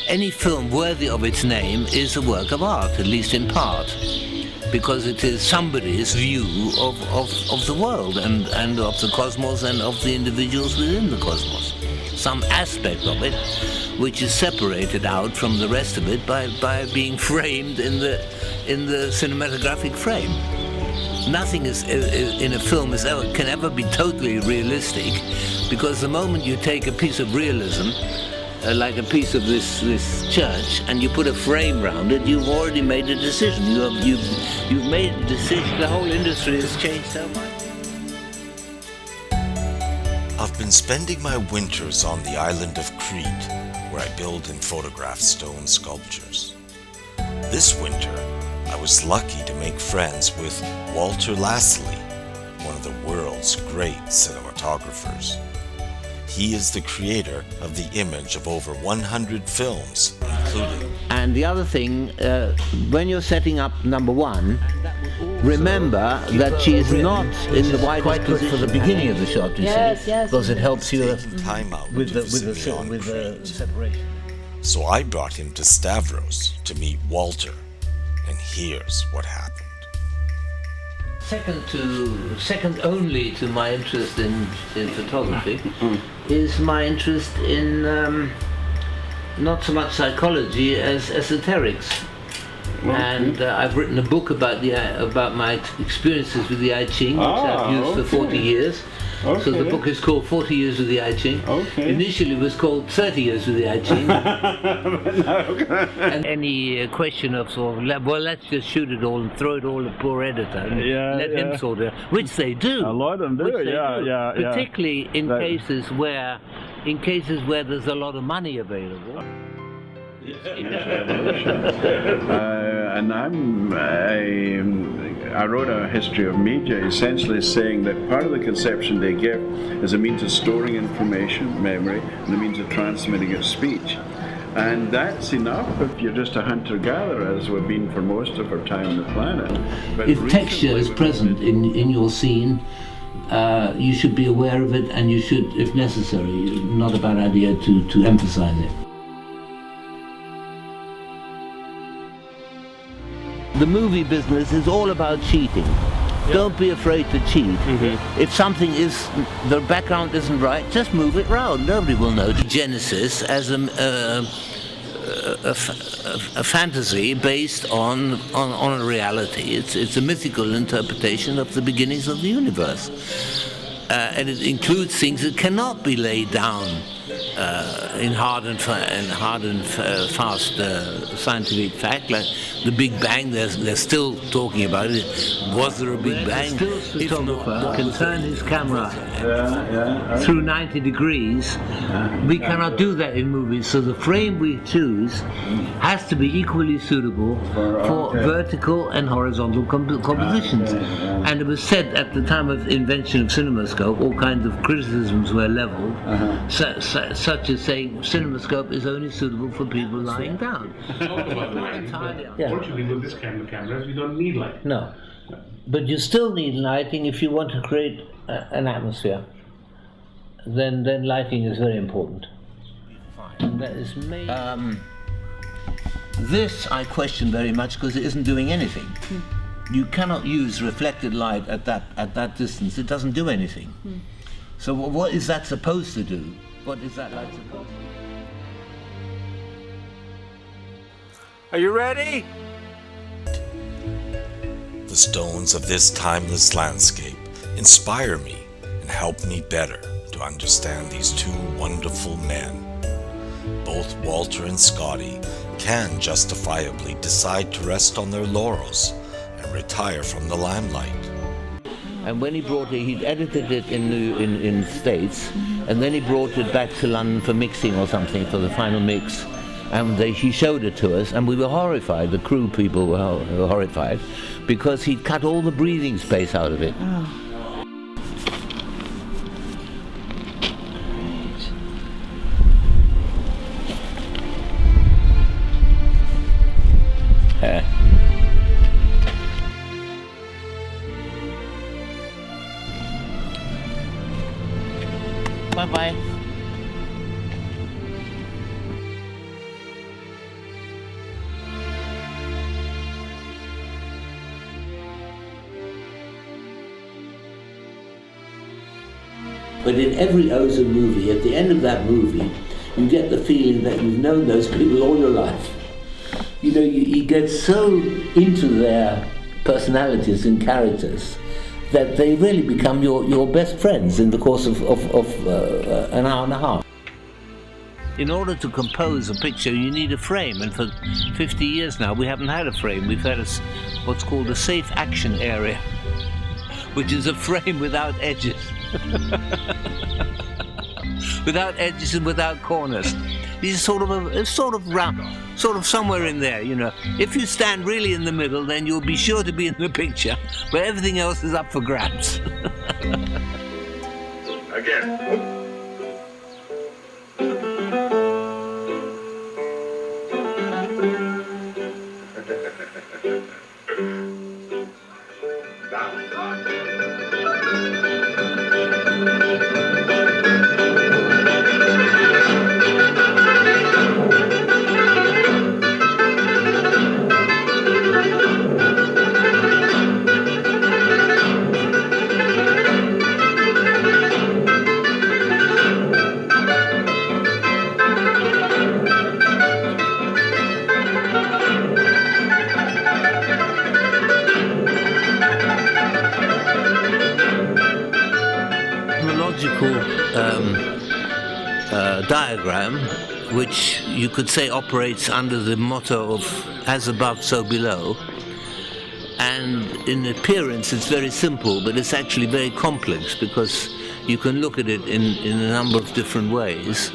any film worthy of its name is a work of art, at least in part, because it is somebody's view of the world and of the cosmos and of the individuals within the cosmos. Some aspect of it which is separated out from the rest of it by being framed in the cinematographic frame. Nothing in a film can ever be totally realistic, because the moment you take a piece of realism, like a piece of this church, and you put a frame around it, you've already made a decision. You've made a decision. The whole industry has changed so much. I've been spending my winters on the island of Crete, where I build and photograph stone sculptures. This winter, I was lucky to make friends with Walter Lassally, one of the world's great cinematographers. He is the creator of the image of over 100 films, including... And the other thing, when you're setting up number one, remember that she is not in the widest position for the beginning of the shot, you see, because it helps you with the separation. So I brought him to Stavros to meet Walter, and here's what happened. Second only to my interest in photography is my interest in not so much psychology as esoterics. And I've written a book about my experiences with the I Ching, which I've used for 40 years. So the book is called 40 Years with the I Ching. Initially it was called 30 Years with the I Ching. And any question of sort of, well, let's just shoot it all and throw it all to the poor editor and let him sort it, which they do. A lot of them do, Particularly in cases where there's a lot of money available. And I wrote a history of media, essentially saying that part of the conception they give is a means of storing information, memory, and a means of transmitting it speech. And that's enough if you're just a hunter-gatherer, as we've been for most of our time on the planet. But if texture is present in your scene, you should be aware of it, and you should, if necessary, not a bad idea to emphasize it. The movie business is all about cheating. Don't be afraid to cheat. If something the background isn't right, just move it round. Nobody will know. Genesis as a fantasy based on a reality. It's a mythical interpretation of the beginnings of the universe, and it includes things that cannot be laid down in hard and fast scientific fact, like the Big Bang. They're still talking about it. Was there a Big Bang? The photographer can turn his camera through 90 degrees. We cannot do that in movies, so the frame we choose has to be equally suitable for vertical and horizontal compositions. And it was said at the time of invention of CinemaScope, all kinds of criticisms were leveled, such as saying CinemaScope is only suitable for people lying down. Fortunately, with this cameras, we don't need light. No, but you still need lighting if you want to create an atmosphere. Then lighting is very important. And that is made. This I question very much because it isn't doing anything. You cannot use reflected light at that distance. It doesn't do anything. So what is that supposed to do? What is that light supposed to do? Are you ready? The stones of this timeless landscape inspire me and help me better to understand these two wonderful men. Both Walter and Scotty can justifiably decide to rest on their laurels and retire from the limelight. And when he brought it, he'd edited it in States, and then he brought it back to London for mixing or something, for the final mix. And he showed it to us, and we were horrified. The crew people were horrified, because he'd cut all the breathing space out of it. Bye-bye. But in every Ozone movie, at the end of that movie, you get the feeling that you've known those people all your life. You know, you get so into their personalities and characters that they really become your best friends in the course of an hour and a half. In order to compose a picture, you need a frame, and for 50 years now we haven't had a frame. We've had what's called a safe action area, which is a frame without edges. Without edges and without corners. It's sort of round, sort of somewhere in there, you know. If you stand really in the middle, then you'll be sure to be in the picture, but everything else is up for grabs. Again. Diagram, which you could say operates under the motto of as above, so below. And in appearance it's very simple, but it's actually very complex because you can look at it in a number of different ways.